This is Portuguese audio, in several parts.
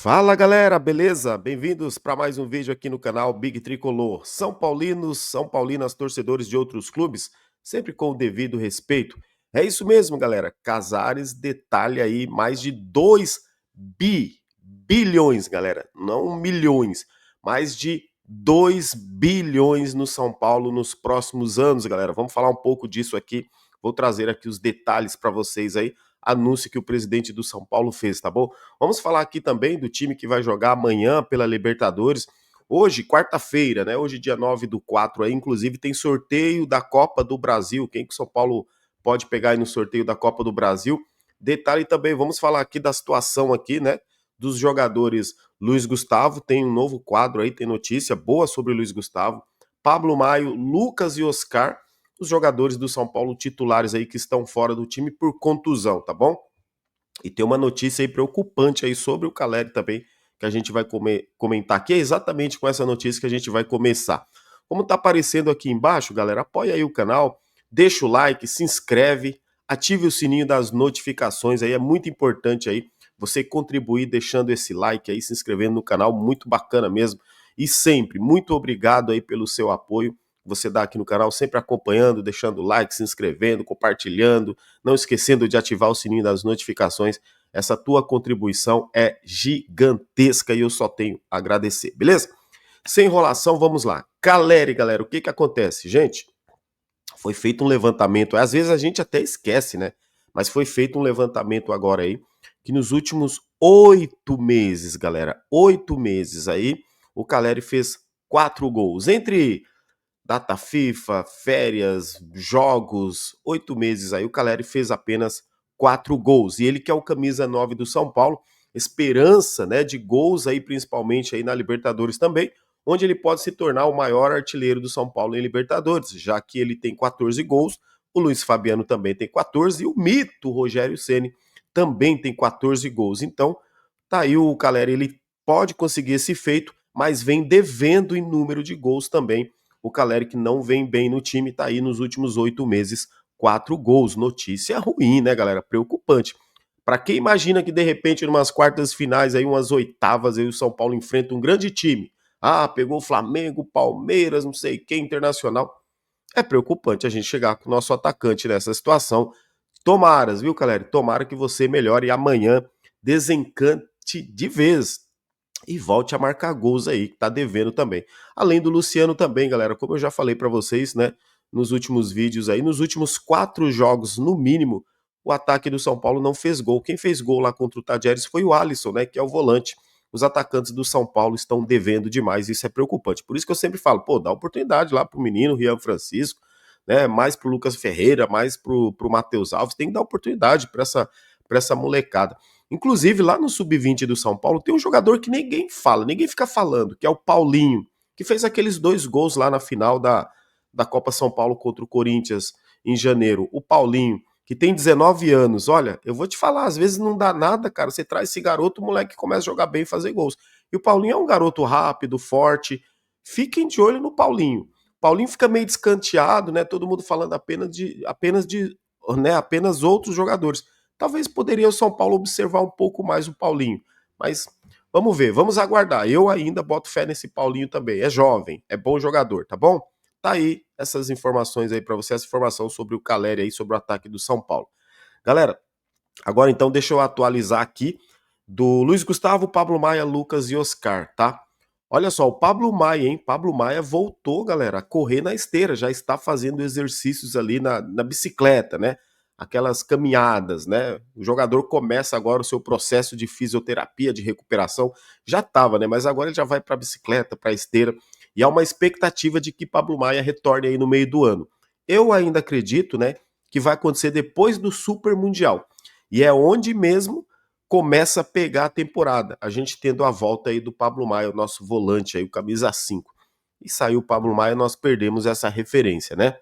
Fala galera, beleza? Bem-vindos para mais um vídeo aqui no canal Big Tricolor. São Paulinos, São Paulinas, torcedores de outros clubes, sempre com o devido respeito. É isso mesmo, galera. Casares detalha aí mais de 2 bilhões, galera. Não milhões, mais de 2 bilhões no São Paulo nos próximos anos, galera. Vamos falar um pouco disso aqui. Vou trazer aqui os detalhes para vocês aí. Anúncio que o presidente do São Paulo fez, tá bom? Vamos falar aqui também do time que vai jogar amanhã pela Libertadores. Hoje, quarta-feira, né? Hoje, dia 9/4, aí, inclusive, tem sorteio da Copa do Brasil. Quem que o São Paulo pode pegar aí no sorteio da Copa do Brasil? Detalhe também, vamos falar aqui da situação aqui, né? Dos jogadores Luiz Gustavo, tem um novo quadro aí, tem notícia boa sobre o Luiz Gustavo. Pablo Maio, Lucas e Oscar, os jogadores do São Paulo titulares aí que estão fora do time por contusão, tá bom? E tem uma notícia aí preocupante aí sobre o Caleri também, que a gente vai comentar aqui. É exatamente com essa notícia que a gente vai começar. Como tá aparecendo aqui embaixo, galera, apoia aí o canal, deixa o like, se inscreve, ative o sininho das notificações aí, é muito importante aí você contribuir deixando esse like aí, se inscrevendo no canal, muito bacana mesmo. E sempre, muito obrigado aí pelo seu apoio. Você dá aqui no canal, sempre acompanhando, deixando like, se inscrevendo, compartilhando, não esquecendo de ativar o sininho das notificações. Essa tua contribuição é gigantesca e eu só tenho a agradecer, beleza? Sem enrolação, vamos lá. Caleri, galera, o que acontece? Gente, foi feito um levantamento, às vezes a gente até esquece, né? Mas foi feito um levantamento agora aí, que nos últimos 8 meses, galera, 8 meses aí, o Caleri fez 4 gols. Entre data FIFA, férias, jogos, 8 meses aí, o Caleri fez apenas 4 gols. E ele que é o camisa 9 do São Paulo, esperança, né, de gols aí, principalmente aí na Libertadores também, onde ele pode se tornar o maior artilheiro do São Paulo em Libertadores, já que ele tem 14 gols, o Luiz Fabiano também tem 14 e o mito Rogério Ceni também tem 14 gols. Então, tá aí o Caleri, ele pode conseguir esse feito, mas vem devendo em número de gols também. O Caleri que não vem bem no time, tá aí nos últimos 8 meses, 4 gols. Notícia ruim, né, galera? Preocupante. Para quem imagina que de repente, em umas quartas finais, aí, umas oitavas, aí o São Paulo enfrenta um grande time. Ah, pegou o Flamengo, Palmeiras, não sei quem, Internacional. É preocupante a gente chegar com o nosso atacante nessa situação. Tomaras, viu, Caleri? Tomara que você melhore amanhã, desencante de vez e volte a marcar gols aí, que tá devendo também. Além do Luciano também, galera, como eu já falei para vocês, né, nos últimos vídeos aí, nos últimos 4 jogos, no mínimo, o ataque do São Paulo não fez gol. Quem fez gol lá contra o Tadjeres foi o Alisson, né, que é o volante. Os atacantes do São Paulo estão devendo demais, isso é preocupante. Por isso que eu sempre falo, pô, dá oportunidade lá pro menino, Rian Francisco, né, mais pro Lucas Ferreira, mais pro Matheus Alves, tem que dar oportunidade para essa molecada. Inclusive, lá no Sub-20 do São Paulo, tem um jogador que ninguém fala, ninguém fica falando, que é o Paulinho, que fez aqueles 2 gols lá na final da Copa São Paulo contra o Corinthians em janeiro. O Paulinho, que tem 19 anos, olha, eu vou te falar, às vezes não dá nada, cara. Você traz esse garoto, o moleque começa a jogar bem e fazer gols. E o Paulinho é um garoto rápido, forte. Fiquem de olho no Paulinho. O Paulinho fica meio descanteado, né? Todo mundo falando apenas outros jogadores. Talvez poderia o São Paulo observar um pouco mais o Paulinho, mas vamos ver, vamos aguardar. Eu ainda boto fé nesse Paulinho também. É jovem, é bom jogador, tá bom? Tá aí essas informações aí para você, essa informação sobre o Caleri aí, sobre o ataque do São Paulo. Galera, agora então deixa eu atualizar aqui do Luiz Gustavo, Pablo Maia, Lucas e Oscar, tá? Olha só, o Pablo Maia, hein? Pablo Maia voltou, galera, a correr na esteira, já está fazendo exercícios ali na bicicleta, né? Aquelas caminhadas, né? O jogador começa agora o seu processo de fisioterapia, de recuperação. Já estava, né? Mas agora ele já vai para a bicicleta, para a esteira. E há uma expectativa de que Pablo Maia retorne aí no meio do ano. Eu ainda acredito, né, que vai acontecer depois do Super Mundial. E é onde mesmo começa a pegar a temporada. A gente tendo a volta aí do Pablo Maia, o nosso volante aí, o camisa 5. E saiu o Pablo Maia, nós perdemos essa referência, né?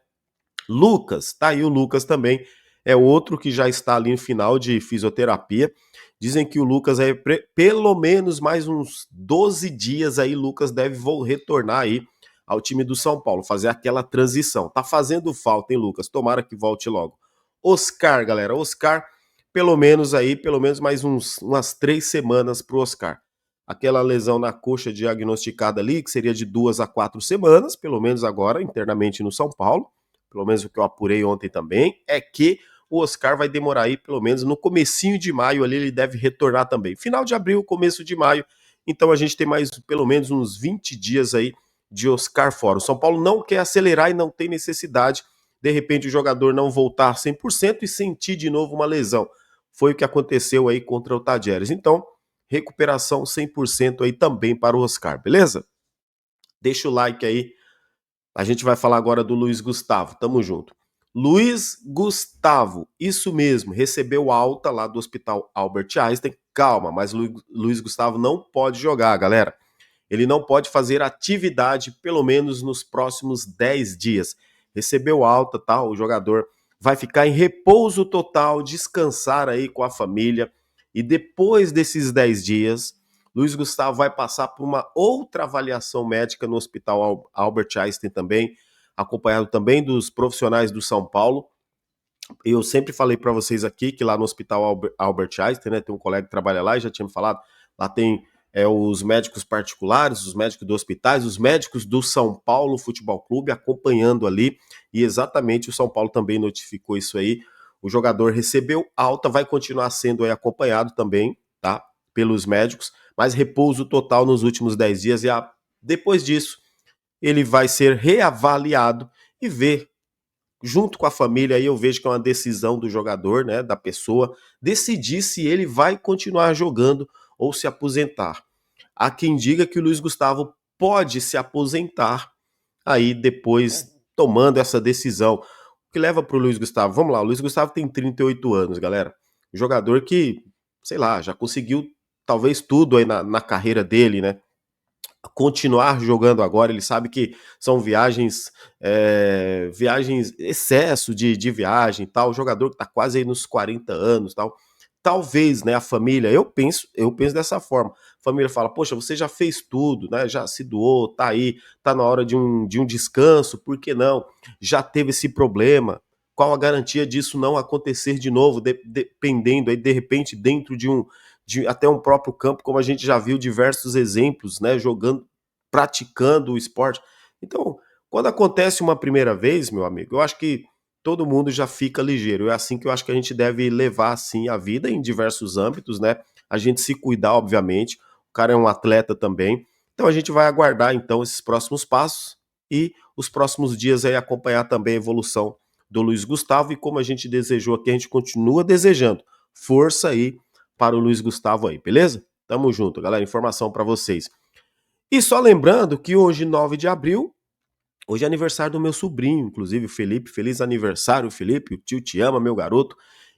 Lucas, tá aí o Lucas também, é outro que já está ali em final de fisioterapia. Dizem que o Lucas é pelo menos mais uns 12 dias aí, Lucas deve retornar aí ao time do São Paulo, fazer aquela transição. Tá fazendo falta, hein, Lucas? Tomara que volte logo. Oscar, galera, Oscar, pelo menos mais umas 3 semanas pro Oscar. aquela lesão na coxa diagnosticada ali, que seria de 2 a 4 semanas, pelo menos agora, internamente no São Paulo, pelo menos o que eu apurei ontem também, é que o Oscar vai demorar aí, pelo menos no comecinho de maio ali, ele deve retornar também. Final de abril, começo de maio, então a gente tem mais pelo menos uns 20 dias aí de Oscar fora. O São Paulo não quer acelerar e não tem necessidade, de repente o jogador não voltar 100% e sentir de novo uma lesão. Foi o que aconteceu aí contra o Tadjeres. Então, recuperação 100% aí também para o Oscar, beleza? Deixa o like aí. A gente vai falar agora do Luiz Gustavo. Tamo junto. Luiz Gustavo, isso mesmo, recebeu alta lá do Hospital Albert Einstein. Calma, mas Luiz Gustavo não pode jogar, galera. Ele não pode fazer atividade pelo menos nos próximos 10 dias. Recebeu alta, tá? O jogador vai ficar em repouso total, descansar aí com a família. E depois desses 10 dias, Luiz Gustavo vai passar por uma outra avaliação médica no Hospital Albert Einstein também, acompanhado também dos profissionais do São Paulo. Eu sempre falei para vocês aqui que lá no Hospital Albert Einstein, né, tem um colega que trabalha lá e já tinha me falado, lá tem os médicos particulares, os médicos dos hospitais, os médicos do São Paulo Futebol Clube acompanhando ali, e exatamente o São Paulo também notificou isso aí. O jogador recebeu alta, vai continuar sendo aí acompanhado também, tá, pelos médicos, mas repouso total nos últimos 10 dias e depois disso ele vai ser reavaliado e ver junto com a família, aí eu vejo que é uma decisão do jogador, né, da pessoa, decidir se ele vai continuar jogando ou se aposentar. Há quem diga que o Luiz Gustavo pode se aposentar aí depois tomando essa decisão. O que leva para o Luiz Gustavo? Vamos lá, o Luiz Gustavo tem 38 anos, galera. Jogador que, sei lá, já conseguiu talvez tudo aí na carreira dele, né? Continuar jogando agora, ele sabe que são viagens, excesso de viagem e tal, o jogador que tá quase aí nos 40 anos tal, talvez, né, a família, eu penso dessa forma, a família fala, poxa, você já fez tudo, né, já se doou, tá aí, tá na hora de um descanso, por que não? Já teve esse problema, qual a garantia disso não acontecer de novo, dependendo aí, de repente, dentro de até um próprio campo, como a gente já viu diversos exemplos, né, jogando, praticando o esporte. Então, quando acontece uma primeira vez, meu amigo, eu acho que todo mundo já fica ligeiro. É assim que eu acho que a gente deve levar assim a vida em diversos âmbitos, né? A gente se cuidar, obviamente. O cara é um atleta também. Então a gente vai aguardar então esses próximos passos e os próximos dias aí acompanhar também a evolução do Luiz Gustavo e como a gente desejou aqui, a gente continua desejando. Força aí para o Luiz Gustavo aí, beleza? Tamo junto, galera. Informação para vocês. E só lembrando que hoje, 9 de abril, hoje é aniversário do meu sobrinho, inclusive o Felipe. Feliz aniversário, Felipe. O tio te ama, meu garoto.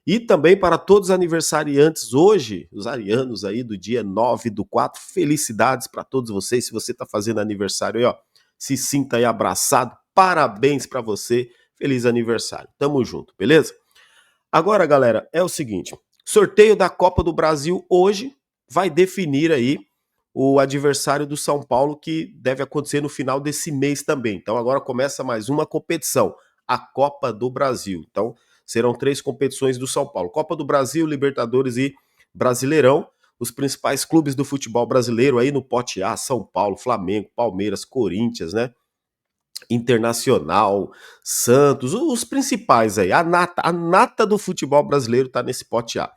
E também para todos os aniversariantes hoje, os arianos aí do dia 9 do 4, felicidades para todos vocês. Se você está fazendo aniversário aí, ó, se sinta aí abraçado. Parabéns para você. Feliz aniversário. Tamo junto, beleza? Agora, galera, é o seguinte: sorteio da Copa do Brasil hoje vai definir aí o adversário do São Paulo, que deve acontecer no final desse mês também. Então agora começa mais uma competição, a Copa do Brasil. Então serão 3 competições do São Paulo: Copa do Brasil, Libertadores e Brasileirão. Os principais clubes do futebol brasileiro aí no pote A: São Paulo, Flamengo, Palmeiras, Corinthians, né? Internacional, Santos, os principais aí, a nata do futebol brasileiro tá nesse pote A.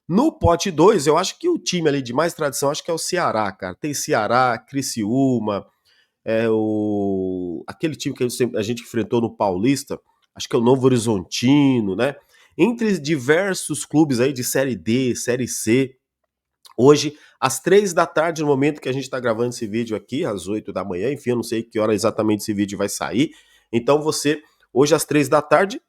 No pote 2, eu acho que o time ali de mais tradição, acho que é o Ceará, cara. Tem Ceará, Criciúma, aquele time que a gente enfrentou no Paulista, acho que é o Novo Horizontino, né? Entre diversos clubes aí de Série D, Série C, hoje, às 3 da tarde, no momento que a gente está gravando esse vídeo aqui, às 8 da manhã, enfim, eu não sei que hora exatamente esse vídeo vai sair. Então você, hoje às 3 da tarde,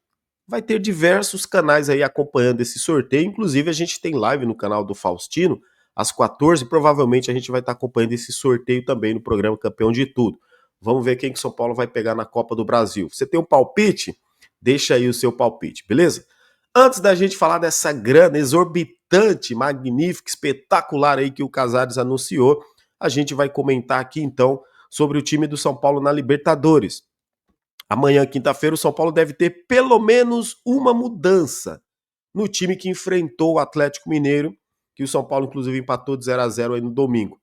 vai ter diversos canais aí acompanhando esse sorteio. Inclusive, a gente tem live no canal do Faustino, às 14, provavelmente a gente vai estar acompanhando esse sorteio também no programa Campeão de Tudo. Vamos ver quem que São Paulo vai pegar na Copa do Brasil. Você tem um palpite? Deixa aí o seu palpite, beleza? Antes da gente falar dessa grana exorbitante, magnífica, espetacular aí que o Casares anunciou, a gente vai comentar aqui então sobre o time do São Paulo na Libertadores. Amanhã, quinta-feira, o São Paulo deve ter pelo menos uma mudança no time que enfrentou o Atlético Mineiro, que o São Paulo inclusive empatou de 0 a 0 aí no domingo.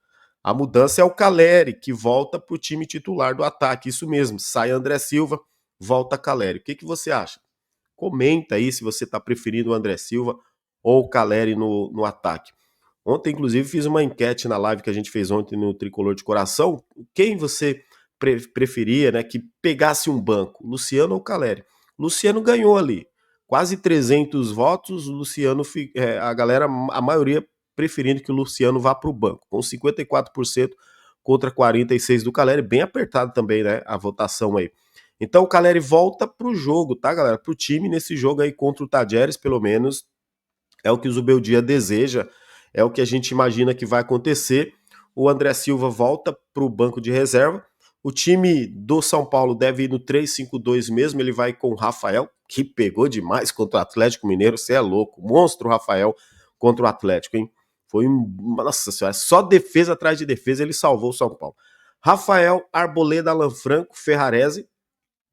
A mudança é o Caleri, que volta para o time titular do ataque. Isso mesmo, sai André Silva, volta Caleri. O que você acha? Comenta aí se você está preferindo o André Silva ou o Caleri no ataque. Ontem, inclusive, fiz uma enquete na live que a gente fez ontem no Tricolor de Coração. Quem você preferia, né, que pegasse um banco, Luciano ou Caleri? Luciano ganhou ali, quase 300 votos. O Luciano, a galera, a maioria preferindo que o Luciano vá para o banco, com 54% contra 46% do Caleri, bem apertado também, né, a votação aí. Então o Caleri volta pro jogo, tá, galera? Pro time nesse jogo aí contra o Tajeres, pelo menos é o que o Zubeldia deseja, é o que a gente imagina que vai acontecer. O André Silva volta pro banco de reserva. O time do São Paulo deve ir no 3-5-2 mesmo, ele vai com o Rafael, que pegou demais contra o Atlético Mineiro, você é louco, monstro Rafael contra o Atlético, hein? Foi nossa senhora, só defesa atrás de defesa ele salvou o São Paulo. Rafael, Arboleda, Alan Franco, Ferrarese,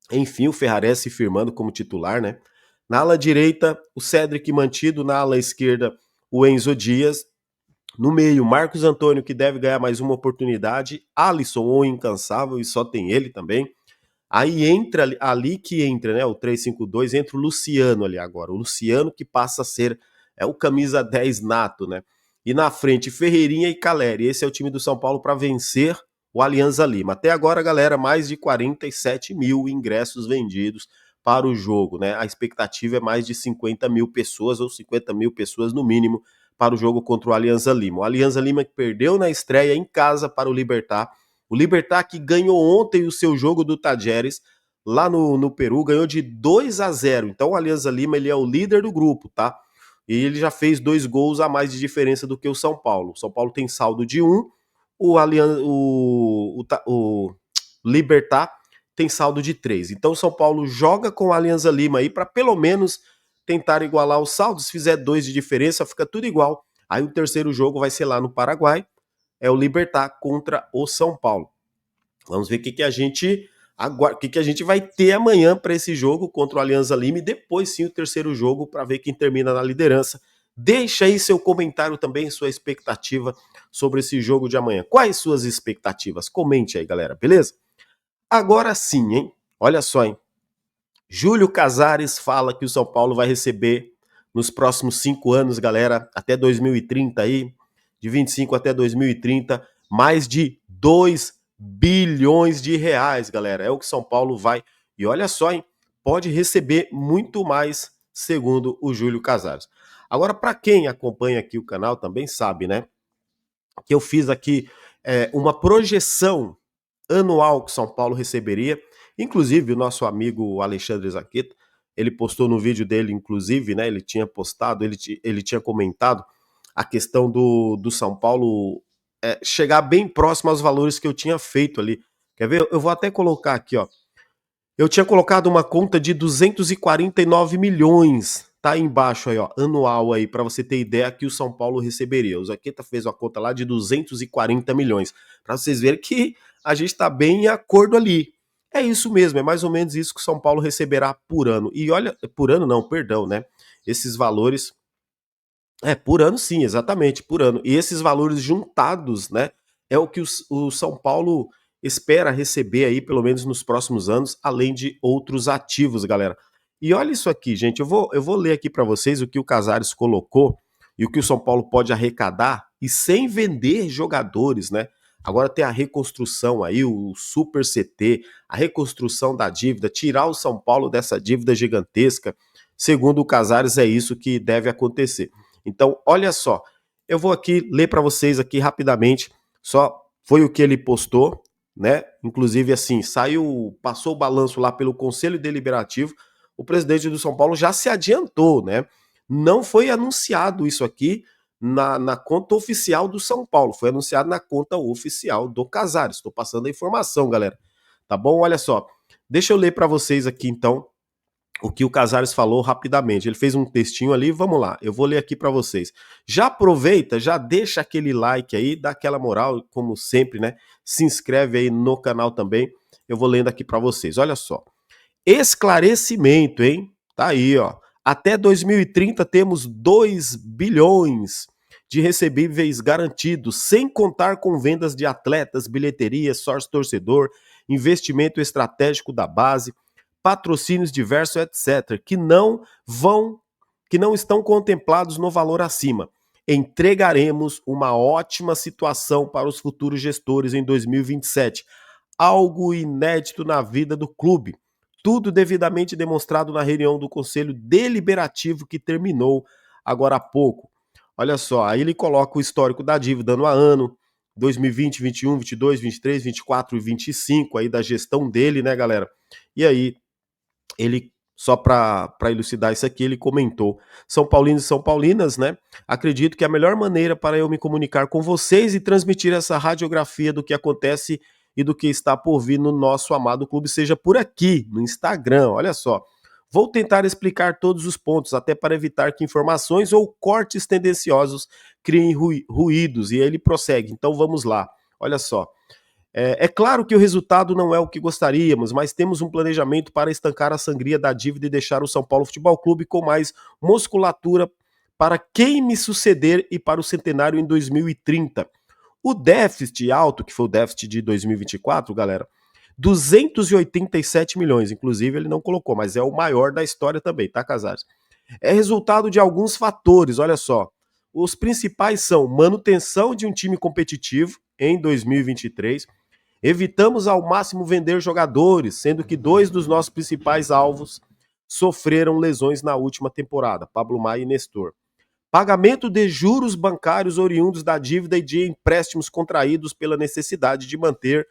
enfim, o Ferrarese se firmando como titular, né? Na ala direita, o Cédric mantido. Na ala esquerda, o Enzo Dias. No meio, Marcos Antônio, que deve ganhar mais uma oportunidade. Alisson, ou incansável, e só tem ele também. Aí entra ali que entra, né? O 3-5-2, entra o Luciano ali agora. O Luciano que passa a ser o camisa 10 nato, né? E na frente, Ferreirinha e Caleri. Esse é o time do São Paulo para vencer o Alianza Lima. Até agora, galera, mais de 47 mil ingressos vendidos para o jogo, né? A expectativa é mais de 50 mil pessoas, ou 50 mil pessoas no mínimo, para o jogo contra o Alianza Lima. O Alianza Lima que perdeu na estreia em casa para o Libertad. O Libertad que ganhou ontem o seu jogo do Tajeres, lá no Peru, ganhou de 2-0. Então o Alianza Lima ele é o líder do grupo, tá? E ele já fez 2 gols a mais de diferença do que o São Paulo. O São Paulo tem saldo de 1, o Libertad tem saldo de 3. Então o São Paulo joga com o Alianza Lima aí para pelo menos tentar igualar o saldo. Se fizer 2 de diferença, fica tudo igual. Aí o terceiro jogo vai ser lá no Paraguai, é o Libertad contra o São Paulo. Vamos ver o que a gente vai ter amanhã para esse jogo contra o Alianza Lima e depois sim o terceiro jogo para ver quem termina na liderança. Deixa aí seu comentário também, sua expectativa sobre esse jogo de amanhã. Quais suas expectativas? Comente aí, galera, beleza? Agora sim, hein? Olha só, hein? Júlio Casares fala que o São Paulo vai receber nos próximos 5 anos, galera, até 2030 aí, de 25 até 2030, mais de 2 bilhões de reais, galera. É o que São Paulo vai. E olha só, hein? Pode receber muito mais, segundo o Júlio Casares. Agora, para quem acompanha aqui o canal também sabe, né? Que eu fiz aqui uma projeção anual que São Paulo receberia. Inclusive, o nosso amigo Alexandre Zaqueta, ele postou no vídeo dele, inclusive, né? Ele tinha postado, ele tinha comentado a questão do São Paulo chegar bem próximo aos valores que eu tinha feito ali. Quer ver? Eu vou até colocar aqui, ó. Eu tinha colocado uma conta de 249 milhões, tá aí embaixo aí, ó, anual aí, para você ter ideia que o São Paulo receberia. O Zaqueta fez uma conta lá de 240 milhões, para vocês verem que a gente tá bem em acordo ali. É isso mesmo, é mais ou menos isso que o São Paulo receberá por ano. E olha, por ano não, perdão, né? Esses valores por ano sim, exatamente, por ano. E esses valores juntados, né, é o que o São Paulo espera receber aí, pelo menos nos próximos anos, além de outros ativos, galera. E olha isso aqui, gente, eu vou ler aqui para vocês o que o Casares colocou e o que o São Paulo pode arrecadar e sem vender jogadores, né? Agora tem a reconstrução aí, o Super CT, a reconstrução da dívida, tirar o São Paulo dessa dívida gigantesca. Segundo o Casares, é isso que deve acontecer. Então, olha só, eu vou aqui ler para vocês aqui rapidamente, só foi o que ele postou, né? Inclusive assim, passou o balanço lá pelo Conselho Deliberativo, o presidente do São Paulo já se adiantou, né? Não foi anunciado isso aqui na conta oficial do São Paulo, foi anunciado na conta oficial do Casares. Estou passando a informação, galera. Tá bom? Olha só. Deixa eu ler para vocês aqui então o que o Casares falou rapidamente. Ele fez um textinho ali, vamos lá, eu vou ler aqui para vocês. Já aproveita, já deixa aquele like aí, dá aquela moral, como sempre, né? Se inscreve aí no canal também. Eu vou lendo aqui para vocês. Olha só. Esclarecimento, hein? Tá aí, ó. Até 2030 temos 2 bilhões de recebíveis garantidos, sem contar com vendas de atletas, bilheteria, sócio torcedor, investimento estratégico da base, patrocínios diversos, etc., que não estão contemplados no valor acima. Entregaremos uma ótima situação para os futuros gestores em 2027, algo inédito na vida do clube. Tudo devidamente demonstrado na reunião do Conselho Deliberativo que terminou agora há pouco. Olha só, aí ele coloca o histórico da dívida ano a ano, 2020, 21, 22, 23, 24 e 25 aí da gestão dele, né, galera? E aí ele, só para elucidar isso aqui, ele comentou: São Paulinos e São Paulinas, né? Acredito que a melhor maneira para eu me comunicar com vocês e transmitir essa radiografia do que acontece e do que está por vir no nosso amado clube seja por aqui, no Instagram. Olha só. Vou tentar explicar todos os pontos, até para evitar que informações ou cortes tendenciosos criem ruídos. E ele prossegue. Então vamos lá. Olha só. É claro que o resultado não é o que gostaríamos, mas temos um planejamento para estancar a sangria da dívida e deixar o São Paulo Futebol Clube com mais musculatura para quem me suceder e para o centenário em 2030. O déficit alto, que foi o déficit de 2024, galera, 287 milhões, inclusive ele não colocou, mas é o maior da história também, tá, Casares? É resultado de alguns fatores, olha só. Os principais são manutenção de um time competitivo em 2023. Evitamos ao máximo vender jogadores, sendo que dois dos nossos principais alvos sofreram lesões na última temporada, Pablo Maia e Nestor. Pagamento de juros bancários oriundos da dívida e de empréstimos contraídos pela necessidade de manter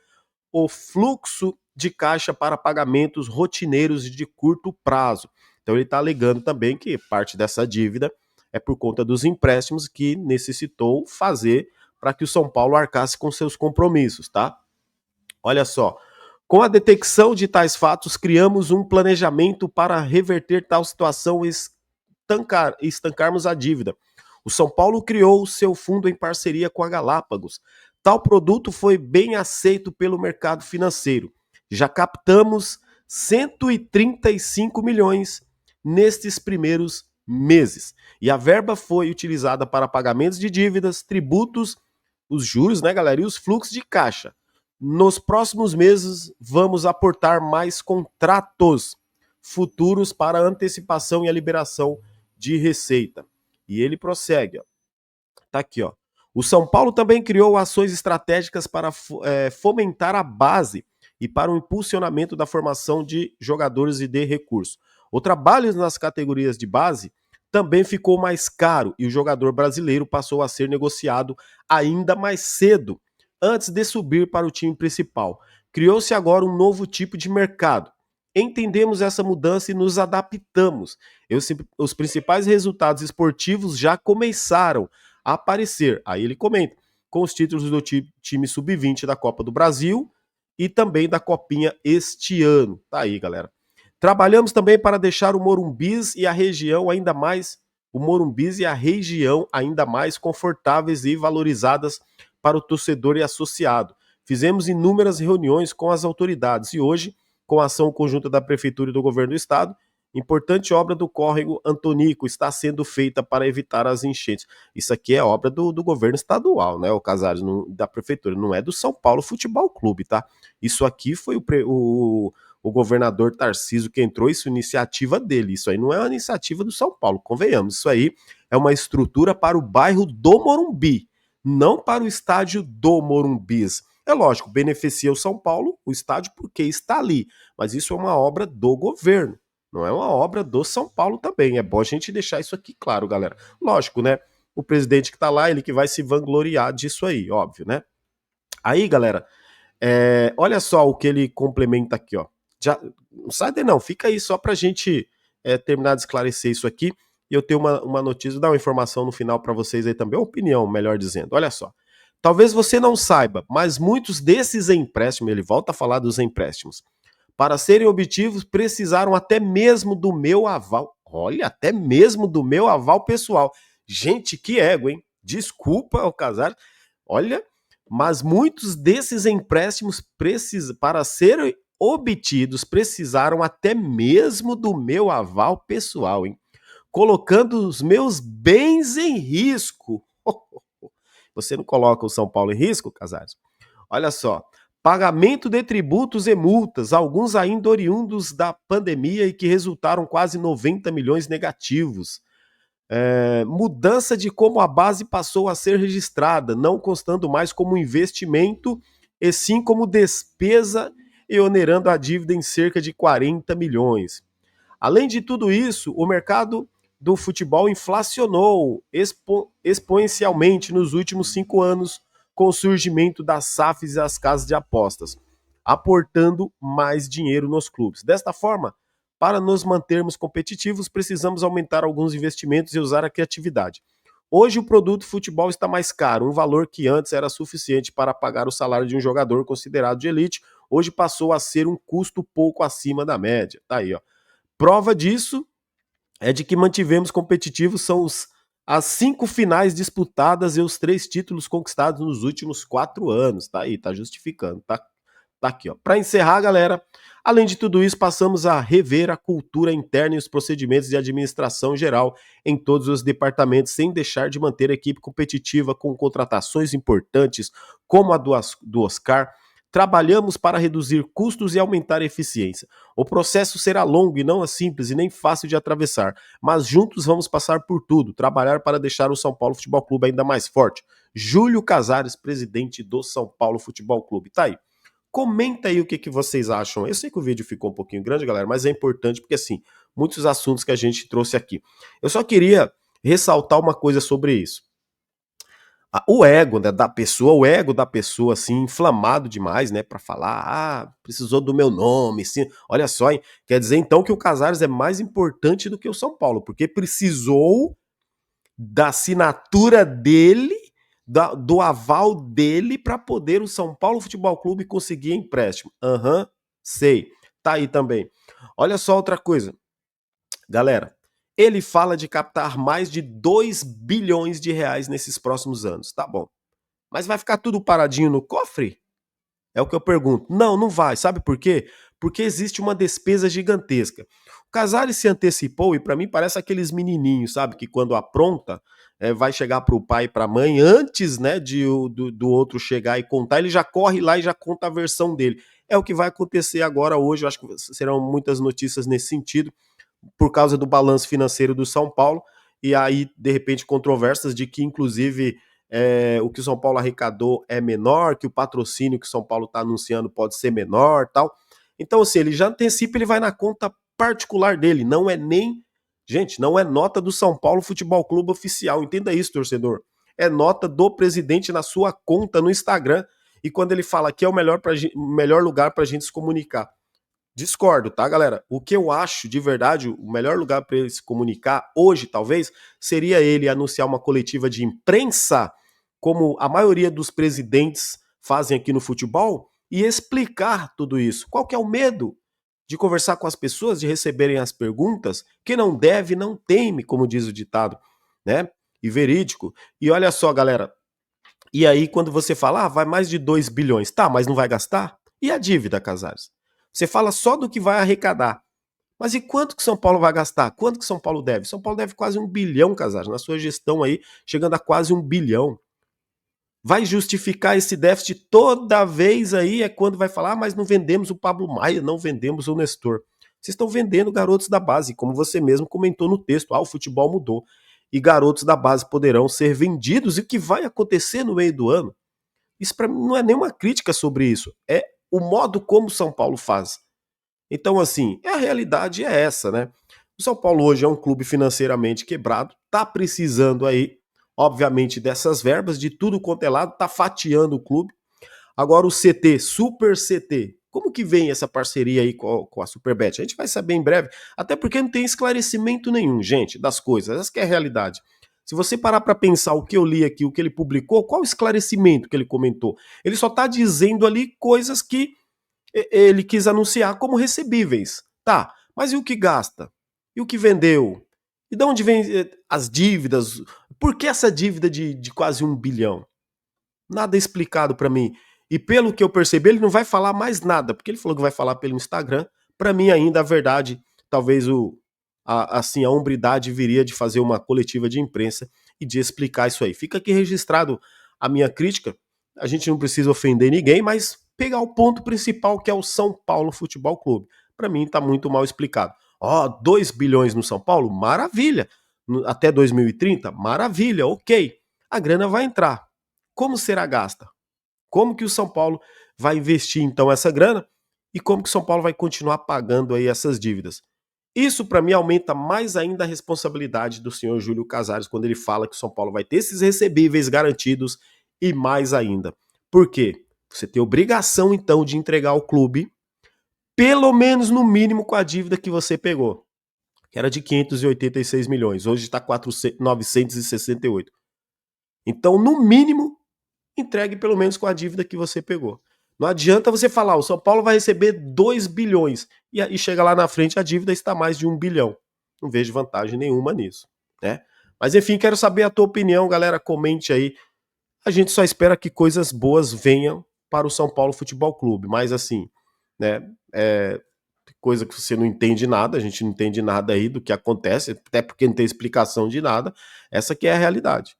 o fluxo de caixa para pagamentos rotineiros de curto prazo. Então ele está alegando também que parte dessa dívida é por conta dos empréstimos que necessitou fazer para que o São Paulo arcasse com seus compromissos, tá? Olha só, com a detecção de tais fatos, criamos um planejamento para reverter tal situação e estancarmos a dívida. O São Paulo criou o seu fundo em parceria com a Galápagos. Tal produto foi bem aceito pelo mercado financeiro. Já captamos 135 milhões nestes primeiros meses. E a verba foi utilizada para pagamentos de dívidas, tributos, os juros, né, galera, e os fluxos de caixa. Nos próximos meses, vamos aportar mais contratos futuros para antecipação e a liberação de receita. E ele prossegue, ó. Tá aqui, ó. O São Paulo também criou ações estratégicas para fomentar a base e para o impulsionamento da formação de jogadores e de recursos. O trabalho nas categorias de base também ficou mais caro e o jogador brasileiro passou a ser negociado ainda mais cedo, antes de subir para o time principal. Criou-se agora um novo tipo de mercado. Entendemos essa mudança e nos adaptamos. Os principais resultados esportivos já começaram a aparecer. Aí ele comenta, com os títulos do time sub-20 da Copa do Brasil e também da Copinha este ano. Tá aí, galera. Trabalhamos também para deixar o Morumbis e a região ainda mais confortáveis e valorizadas para o torcedor e associado. Fizemos inúmeras reuniões com as autoridades e hoje, com a ação conjunta da Prefeitura e do Governo do Estado, importante obra do córrego Antonico está sendo feita para evitar as enchentes. Isso aqui é obra do governo estadual, né, o Casares, da Prefeitura, não é do São Paulo Futebol Clube, tá? Isso aqui foi o governador Tarcísio que entrou, isso é iniciativa dele, isso aí não é uma iniciativa do São Paulo, convenhamos, isso aí é uma estrutura para o bairro do Morumbi, não para o estádio do Morumbis. É lógico, beneficia o São Paulo, o estádio, porque está ali, mas isso é uma obra do governo, não é uma obra do São Paulo também, é bom a gente deixar isso aqui claro, galera. Lógico, né, o presidente que tá lá, ele que vai se vangloriar disso aí, óbvio, né. Aí, galera, olha só o que ele complementa aqui, ó. Já, não sai daí não, fica aí só pra gente terminar de esclarecer isso aqui. E eu tenho uma notícia, dar uma informação no final para vocês aí também, uma opinião, melhor dizendo. Olha só. Talvez você não saiba, mas muitos desses empréstimos, ele volta a falar dos empréstimos, para serem obtidos, precisaram até mesmo do meu aval. Olha, até mesmo do meu aval pessoal. Gente, que ego, hein? Desculpa ao casar. Olha, mas muitos desses empréstimos para serem obtidos precisaram até mesmo do meu aval pessoal, hein? Colocando os meus bens em risco. Você não coloca o São Paulo em risco, Casares? Olha só. Pagamento de tributos e multas, alguns ainda oriundos da pandemia e que resultaram quase 90 milhões negativos. Mudança de como a base passou a ser registrada, não constando mais como investimento, e sim como despesa e onerando a dívida em cerca de 40 milhões. Além de tudo isso, o mercado do futebol inflacionou exponencialmente nos últimos 5 anos com o surgimento das SAFs e as casas de apostas, aportando mais dinheiro nos clubes. Desta forma, para nos mantermos competitivos, precisamos aumentar alguns investimentos e usar a criatividade. Hoje o produto futebol está mais caro, um valor que antes era suficiente para pagar o salário de um jogador considerado de elite, hoje passou a ser um custo pouco acima da média. Tá aí, ó. Prova disso é de que mantivemos competitivos são as 5 finais disputadas e os 3 títulos conquistados nos últimos 4 anos. Tá aí, tá justificando, tá aqui, ó. Para encerrar, galera, além de tudo isso, passamos a rever a cultura interna e os procedimentos de administração geral em todos os departamentos, sem deixar de manter a equipe competitiva com contratações importantes, como a do Oscar. Trabalhamos para reduzir custos e aumentar a eficiência. O processo será longo e não é simples e nem fácil de atravessar, mas juntos vamos passar por tudo, trabalhar para deixar o São Paulo Futebol Clube ainda mais forte. Júlio Casares, presidente do São Paulo Futebol Clube. Tá aí. Comenta aí o que vocês acham. Eu sei que o vídeo ficou um pouquinho grande, galera, mas é importante porque, assim, muitos assuntos que a gente trouxe aqui. Eu só queria ressaltar uma coisa sobre isso. O ego, né, da pessoa, o ego da pessoa, assim, inflamado demais, né, pra falar, precisou do meu nome, sim. Olha só, hein? Quer dizer, então, que o Casares é mais importante do que o São Paulo, porque precisou da assinatura dele, do aval dele para poder o São Paulo Futebol Clube conseguir empréstimo. Aham, sei. Tá aí também. Olha só outra coisa. Galera, ele fala de captar mais de 2 bilhões de reais nesses próximos anos. Tá bom. Mas vai ficar tudo paradinho no cofre? É o que eu pergunto. Não, não vai. Sabe por quê? Porque existe uma despesa gigantesca. O Casares se antecipou e para mim parece aqueles menininhos, sabe? Que quando apronta, vai chegar pro pai e pra mãe antes, né, do outro chegar e contar, ele já corre lá e já conta a versão dele. É o que vai acontecer agora hoje. Eu acho que serão muitas notícias nesse sentido, por causa do balanço financeiro do São Paulo. E aí, de repente, controvérsias de que, inclusive, o que o São Paulo arrecadou é menor, que o patrocínio que o São Paulo está anunciando pode ser menor, tal. Então, assim, ele já antecipa, ele vai na conta particular dele, não é nem, gente, não é nota do São Paulo Futebol Clube oficial, entenda isso, torcedor. É nota do presidente na sua conta no Instagram, e quando ele fala que é o melhor lugar para a gente se comunicar. Discordo, tá, galera? O que eu acho, de verdade, o melhor lugar para ele se comunicar hoje, talvez, seria ele anunciar uma coletiva de imprensa, como a maioria dos presidentes fazem aqui no futebol, e explicar tudo isso. Qual que é o medo de conversar com as pessoas, de receberem as perguntas? Quem não deve, não teme, como diz o ditado, né? E verídico. E olha só, galera, e aí quando você fala, vai mais de 2 bilhões, tá, mas não vai gastar? E a dívida, Casares? Você fala só do que vai arrecadar. Mas e quanto que São Paulo vai gastar? Quanto que São Paulo deve? São Paulo deve quase 1 bilhão, Casares, na sua gestão aí, chegando a quase 1 bilhão. Vai justificar esse déficit toda vez aí é quando vai falar, mas não vendemos o Pablo Maia, não vendemos o Nestor. Vocês estão vendendo garotos da base, como você mesmo comentou no texto. O futebol mudou. E garotos da base poderão ser vendidos. E o que vai acontecer no meio do ano? Isso para mim não é nenhuma crítica sobre isso. É o modo como o São Paulo faz. Então, assim, a realidade é essa, né? O São Paulo hoje é um clube financeiramente quebrado, tá precisando aí, obviamente, dessas verbas, de tudo quanto é lado, tá fatiando o clube. Agora o CT, Super CT, como que vem essa parceria aí com a Superbet? A gente vai saber em breve, até porque não tem esclarecimento nenhum, gente, das coisas. Essa que é a realidade. Se você parar para pensar o que eu li aqui, o que ele publicou, qual o esclarecimento que ele comentou? Ele só tá dizendo ali coisas que ele quis anunciar como recebíveis. Tá, mas e o que gasta? E o que vendeu? E de onde vem as dívidas? Por que essa dívida de quase 1 bilhão? Nada explicado para mim. E pelo que eu percebi, ele não vai falar mais nada, porque ele falou que vai falar pelo Instagram. Para mim, ainda a verdade, talvez assim, a hombridade viria de fazer uma coletiva de imprensa e de explicar isso aí. Fica aqui registrado a minha crítica, a gente não precisa ofender ninguém, mas pegar o ponto principal, que é o São Paulo Futebol Clube. Para mim tá muito mal explicado. 2 bilhões no São Paulo? Maravilha. Até 2030? Maravilha, ok. A grana vai entrar. Como será gasta? Como que o São Paulo vai investir então essa grana? E como que o São Paulo vai continuar pagando aí essas dívidas? Isso para mim aumenta mais ainda a responsabilidade do senhor Júlio Casares quando ele fala que o São Paulo vai ter esses recebíveis garantidos e mais ainda. Por quê? Você tem obrigação então de entregar ao clube pelo menos no mínimo com a dívida que você pegou, que era de 586 milhões, hoje está 968. Então, no mínimo, entregue pelo menos com a dívida que você pegou. Não adianta você falar, o São Paulo vai receber 2 bilhões e aí chega lá na frente a dívida está mais de 1 bilhão. Não vejo vantagem nenhuma nisso, né? Mas enfim, quero saber a tua opinião, galera, comente aí. A gente só espera que coisas boas venham para o São Paulo Futebol Clube, mas assim, né, coisa que você não entende nada, a gente não entende nada aí do que acontece, até porque não tem explicação de nada, essa que é a realidade.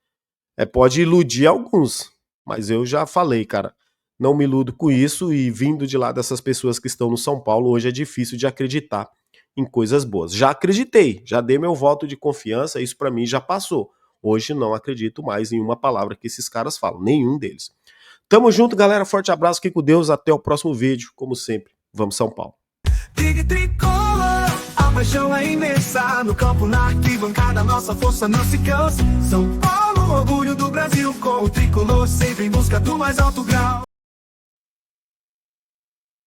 Pode iludir alguns, mas eu já falei, cara, não me iludo com isso e vindo de lá dessas pessoas que estão no São Paulo, hoje é difícil de acreditar em coisas boas. Já acreditei, já dei meu voto de confiança, isso pra mim já passou. Hoje não acredito mais em uma palavra que esses caras falam, nenhum deles. Tamo junto, galera, forte abraço, fique com Deus, até o próximo vídeo, como sempre, vamos São Paulo. Big Tricolor, a paixão é imensa, no campo, na arquibancada, nossa força não se cansa. São Paulo, orgulho do Brasil, com o Tricolor sempre em busca do mais alto grau.